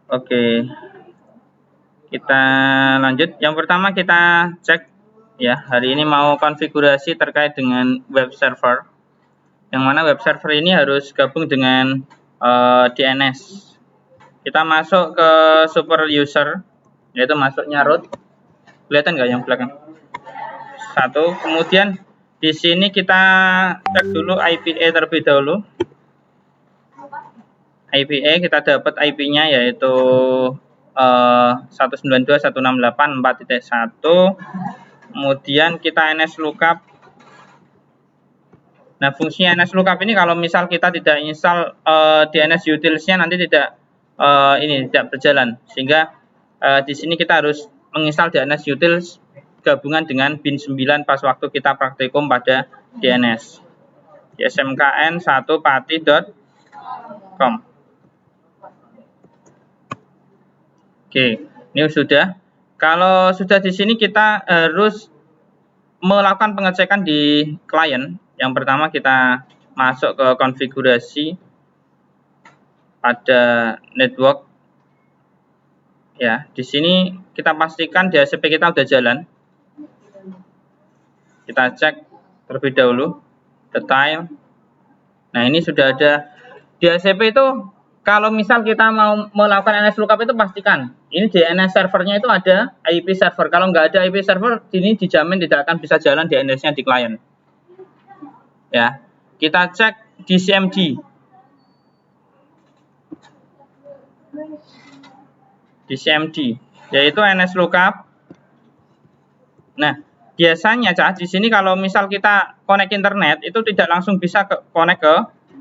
Oke, kita lanjut. Yang pertama kita cek ya, hari ini mau konfigurasi terkait dengan web server. Yang mana web server ini harus gabung dengan DNS. Kita masuk ke super user, yaitu masuknya root. Kelihatan nggak yang belakang? Satu. Kemudian di sini kita cek dulu IPA terlebih dahulu. IPA kita dapat IP-nya yaitu 192.168.4.1. Kemudian kita nslookup. Nah, fungsi nslookup ini kalau misal kita tidak install DNS utils-nya nanti tidak berjalan. Sehingga di sini kita harus menginstal DNS utils gabungan dengan bin 9 pas waktu kita praktikum pada DNS. Di smkn1pati.com. Oke, ini sudah. Kalau sudah di sini kita harus melakukan pengecekan di klien. Yang pertama kita masuk ke konfigurasi pada network. Ya, di sini kita pastikan DHCP kita udah jalan. Kita cek terlebih dahulu detail. Nah, ini sudah ada DHCP itu. Kalau misal kita mau melakukan nslookup itu pastikan ini DNS servernya itu ada IP server. Kalau nggak ada IP server, ini dijamin tidak akan bisa jalan DNS-nya di klien. Ya, kita cek di CMD. Di CMD, yaitu nslookup. Nah, biasanya di sini kalau misal kita connect internet itu tidak langsung bisa connect ke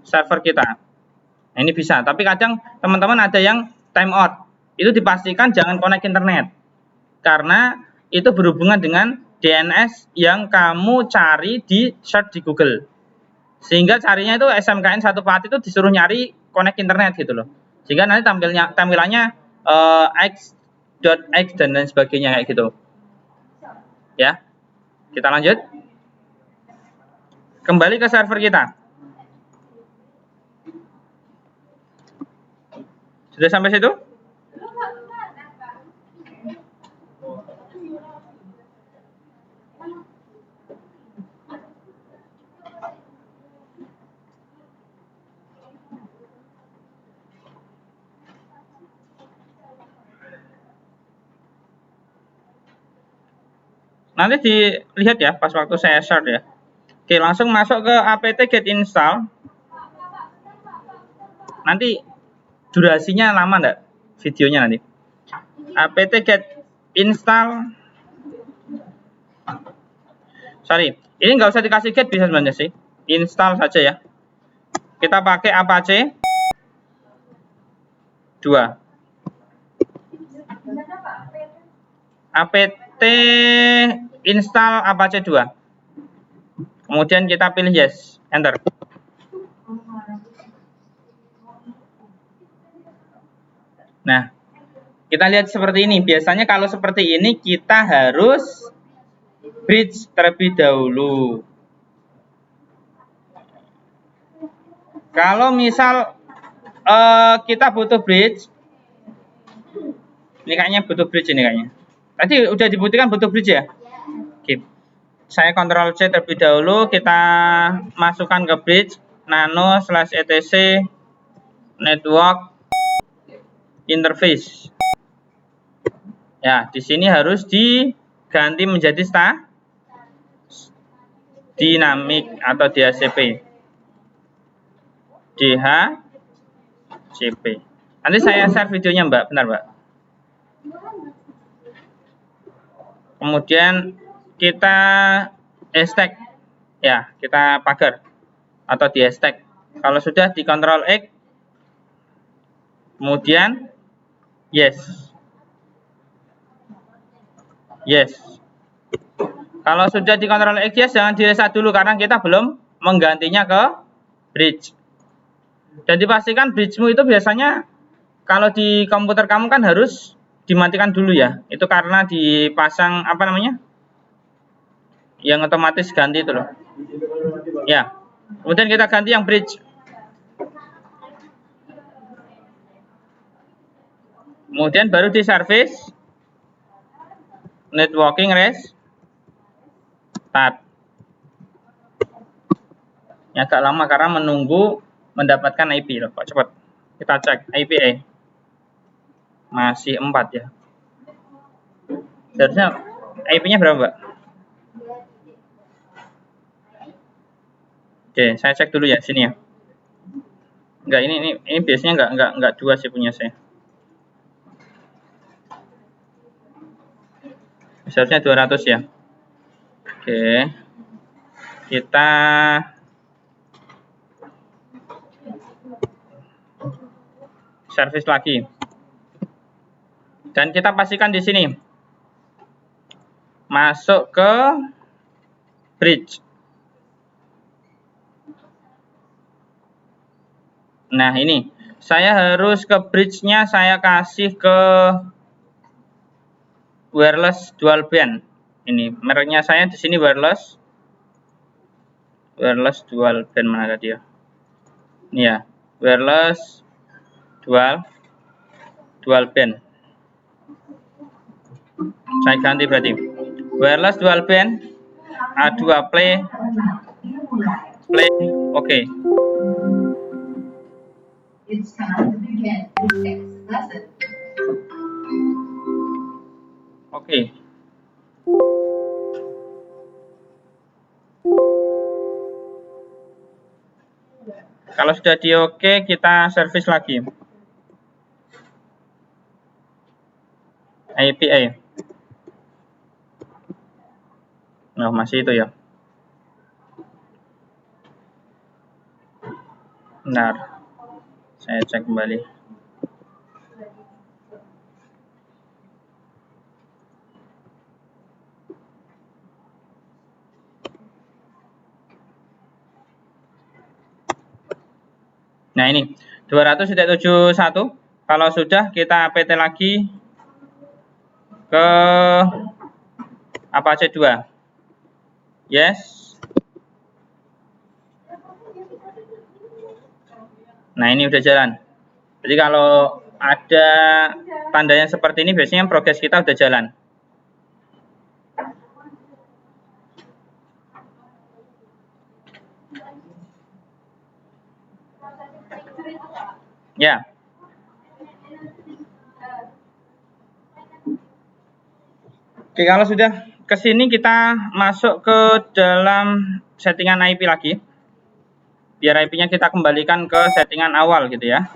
server kita. Nah, ini bisa, tapi kadang teman-teman ada yang time out. Itu dipastikan jangan connect internet. Karena itu berhubungan dengan DNS yang kamu cari di search di Google. Sehingga carinya itu SMKN1Pati itu disuruh nyari connect internet gitu loh. Sehingga nanti tampilannya x.x dan lain sebagainya kayak gitu. Ya. Kita lanjut. Kembali ke server kita. Sudah sampai situ? Nanti dilihat ya pas waktu saya start ya. Oke, langsung masuk ke apt get install. Nanti durasinya lama enggak videonya nanti. Apt get install. Sorry, ini nggak usah dikasih get bisa sebenarnya sih. Install saja ya. Kita pakai Apache 2. apt install Apache 2. Kemudian kita pilih yes, enter. Nah, kita lihat seperti ini. Biasanya kalau seperti ini kita harus bridge terlebih dahulu. Kalau misal kita butuh bridge, ini kayaknya butuh bridge ini kayaknya. Tadi udah dibuktikan butuh bridge ya. Oke. Saya Ctrl C terlebih dahulu, kita masukkan ke bridge nano/etc network interface. Ya, di sini harus diganti menjadi dynamic atau DHCP. DHCP. Nanti saya share videonya, Mbak. Benar, Mbak. Kemudian kita hashtag ya, kita pagar atau di hashtag. Kalau sudah di Ctrl X, kemudian yes. Kalau sudah di Ctrl X yes, jangan di reset dulu karena kita belum menggantinya ke bridge. Dan dipastikan bridgemu itu biasanya kalau di komputer kamu kan harus dimatikan dulu ya. Itu karena dipasang apa namanya? Yang otomatis ganti itu loh. Ya. Kemudian kita ganti yang bridge. Kemudian baru di service networking restart. Ya, agak lama karena menunggu mendapatkan IP loh. Kok cepat? Kita cek IPA. Masih 4 ya. Seharusnya IP-nya berapa, Mbak? Oke, saya cek dulu ya sini ya. Enggak, ini biasanya enggak 2 sih punya saya. Seharusnya 200 ya. Oke. Kita servis lagi. Dan kita pastikan di sini. Masuk ke bridge. Nah, ini. Saya harus ke bridge-nya saya kasih ke wireless dual band. Ini mereknya saya di sini wireless dual band, mana dia? Ini ya, wireless dual band. Saya ganti berarti wireless dual band A2 play oke. Oke. Kalau sudah di oke, kita servis lagi. API. Nah, masih itu ya. Benar. Saya cek kembali. Nah, ini 200.71. Kalau sudah, kita PT lagi ke Apache 2. Yes. Nah, ini udah jalan. Jadi kalau ada tandanya seperti ini, biasanya progres kita udah jalan. Ya. Oke, kalau sudah ke sini kita masuk ke dalam settingan IP lagi. Biar IP-nya kita kembalikan ke settingan awal gitu ya.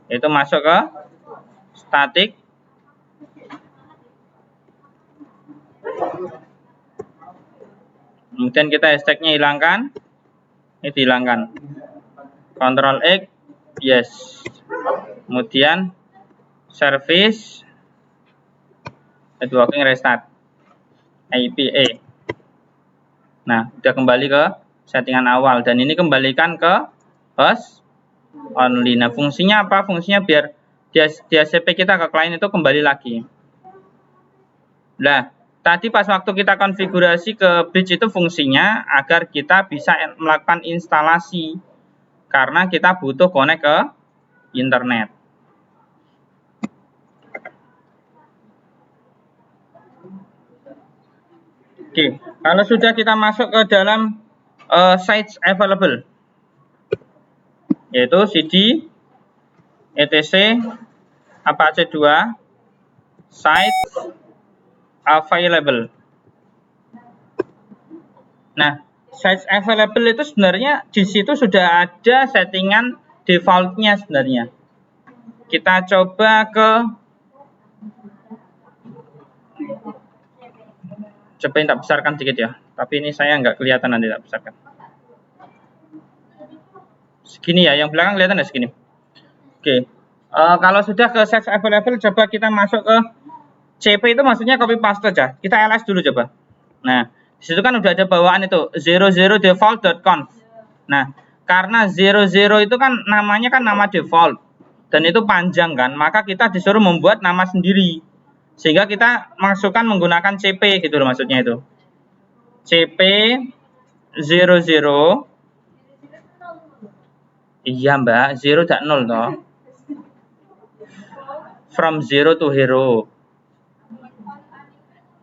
Itu masuk ke static. Kemudian kita hashtag-nya hilangkan. Ini dihilangkan. Ctrl X, yes. Kemudian service networking restart IPA. Nah, udah kembali ke settingan awal dan ini kembalikan ke host only. Nah, fungsinya apa? Fungsinya biar di DHCP kita ke klien itu kembali lagi. Nah, tadi pas waktu kita konfigurasi ke bridge itu fungsinya agar kita bisa melakukan instalasi karena kita butuh connect ke internet. Oke, kalau sudah kita masuk ke dalam sites available, yaitu cd etc Apache 2 sites available. Nah, sites available itu sebenarnya di situ sudah ada settingan defaultnya sebenarnya. Kita coba cobain tak besarkan sedikit ya. Tapi ini saya nggak kelihatan nanti tak besarkan. Segini ya, yang belakang kelihatan ya segini. Oke, kalau sudah ke sites available, coba kita masuk ke CP itu maksudnya copy paste aja. Kita ls dulu coba. Nah, disitu kan udah ada bawaan itu 00default.conf. Nah, karena 00 itu kan namanya kan nama default dan itu panjang kan, maka kita disuruh membuat nama sendiri. Sehingga kita masukkan menggunakan CP gitu loh maksudnya itu. CP 00. Iya, Mbak, 0 dan 0 toh. from zero to hero.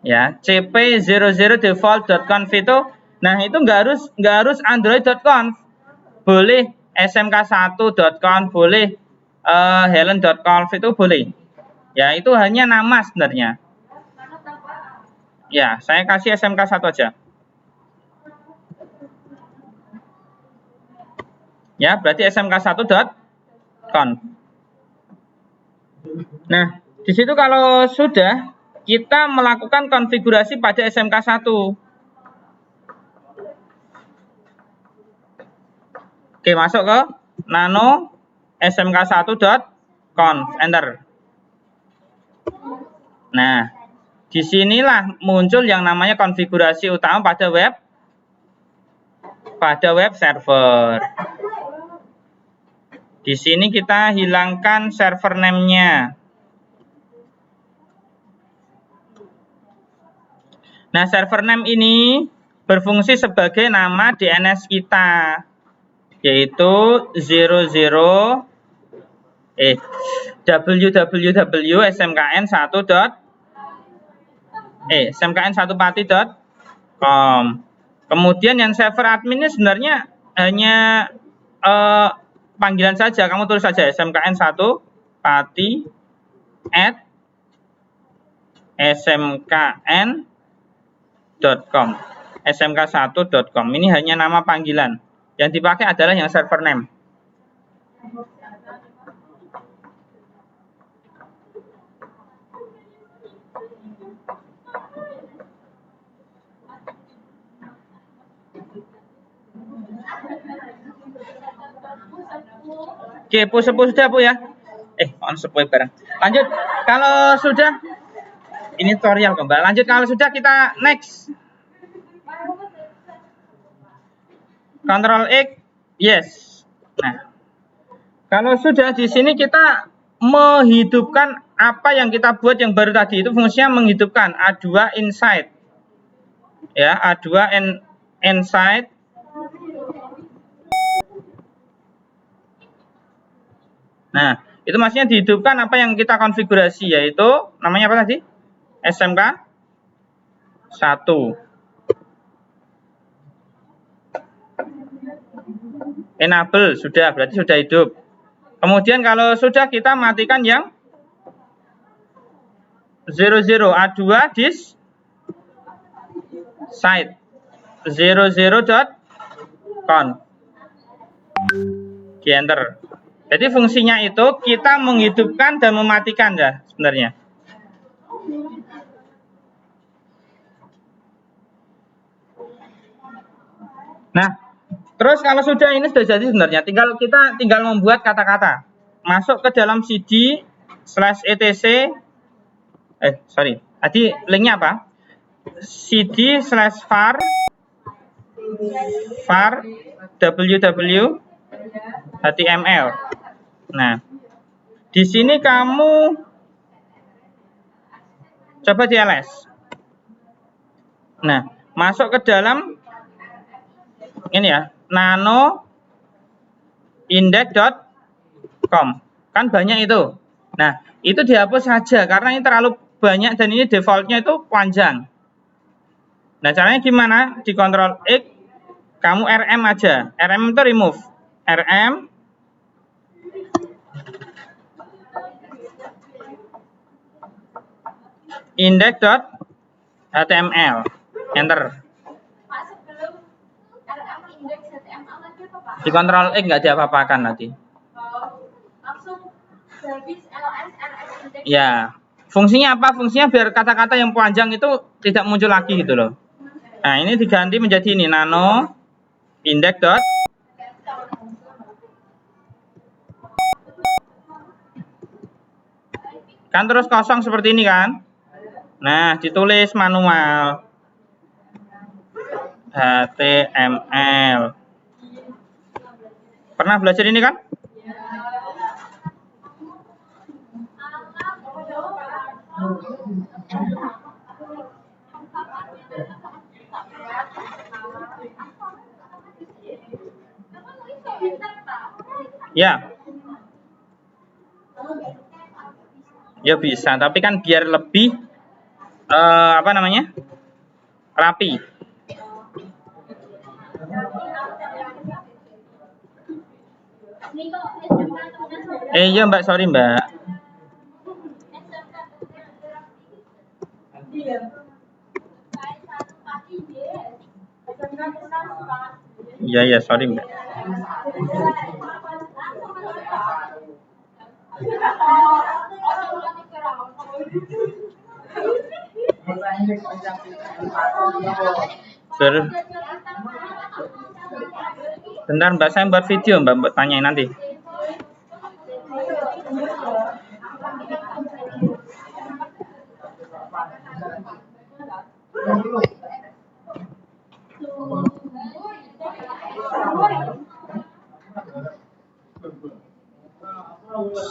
Ya, cp00 default.conf itu, nah itu nggak harus android.conf, boleh smk1.conf, boleh helen.conf itu boleh. Ya, itu hanya nama sebenarnya. Ya, saya kasih smk1 aja. Ya, berarti smk1.conf. Nah, di situ kalau sudah kita melakukan konfigurasi pada SMK1. Oke, masuk ke nano smk1.conf, enter. Nah, disinilah muncul yang namanya konfigurasi utama pada web server. Di sini kita hilangkan server name-nya. Nah, server name ini berfungsi sebagai nama DNS kita, yaitu smkn1pati.com. Kemudian yang server admin ini sebenarnya hanya panggilan saja. Kamu tulis saja smkn1pati@smkn.com. smk1.com ini hanya nama panggilan. Yang dipakai adalah yang server name. Oke, sepuh sudah Bu ya. Sepuh bareng. Lanjut, kalau sudah ini tutorial kembali. Lanjut, kalau sudah kita next. Ctrl X, yes. Nah, kalau sudah di sini kita menghidupkan apa yang kita buat yang baru tadi, itu fungsinya menghidupkan A2 inside. Ya, A2 inside. Nah, itu maksudnya dihidupkan apa yang kita konfigurasi, yaitu namanya apa tadi? SMK1. Enable, sudah, berarti sudah hidup. Kemudian kalau sudah, kita matikan yang 00 A2 disk site 00.conf. Enter. Jadi fungsinya itu kita menghidupkan dan mematikan ya sebenarnya. Nah, terus kalau sudah ini sudah jadi sebenarnya, kita tinggal membuat kata-kata. Masuk ke dalam cd/etc. Tadi linknya apa? cd/var www.html. Nah, di sini kamu coba di ls. Nah, masuk ke dalam ini ya, nano index.com. Kan banyak itu. Nah, itu dihapus saja karena ini terlalu banyak dan ini defaultnya itu panjang. Nah, caranya gimana? Di Ctrl X, kamu rm aja. Rm itu remove. Rm index.html. Enter. Di Ctrl X nggak diapa-apakan nanti. Ya, fungsinya apa? Fungsinya biar kata-kata yang panjang itu tidak muncul lagi gitu loh. Nah, ini diganti menjadi ini nano index. Kan terus kosong seperti ini kan? Nah, ditulis manual HTML. Pernah belajar ini kan? Ya. Ya bisa, tapi kan biar lebih apa namanya? Rapi. Iya Mbak, sorry Mbak. Iya ya, sorry Mbak. Bentar Mbak, saya buat video Mbak tanyain nanti.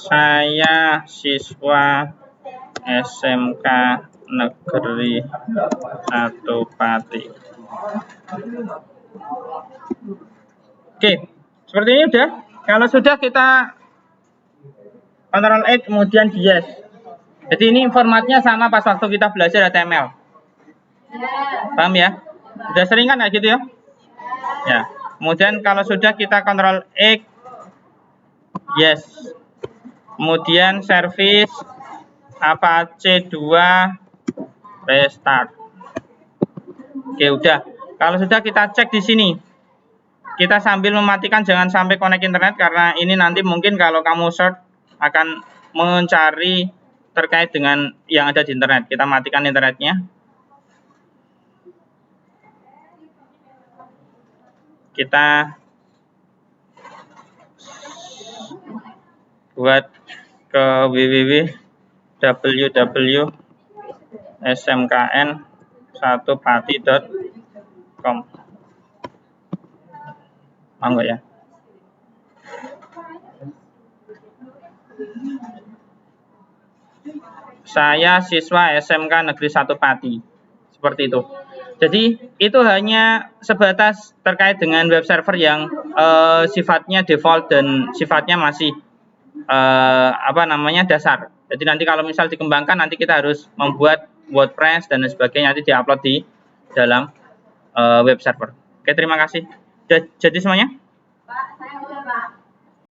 Saya siswa SMK Negeri 1 Pati. Oke, seperti ini udah. Kalau sudah kita Ctrl X kemudian yes. Jadi ini formatnya sama pas waktu kita belajar HTML. Paham ya? Udah sering kan kayak gitu ya? Ya. Kemudian kalau sudah kita Ctrl X yes. Kemudian service Apache 2 restart. Oke, udah. Kalau sudah kita cek di sini. Kita sambil mematikan jangan sampai connect internet karena ini nanti mungkin kalau kamu search akan mencari terkait dengan yang ada di internet. Kita matikan internetnya. Kita buat ke www.smkn1pati.com. Mau nggak ya? Saya siswa SMK Negeri 1 Pati. Seperti itu. Jadi itu hanya sebatas terkait dengan web server yang sifatnya default dan sifatnya masih apa namanya dasar. Jadi nanti kalau misal dikembangkan nanti kita harus membuat WordPress dan sebagainya nanti diupload di dalam web server. Oke, terima kasih. Jadi semuanya.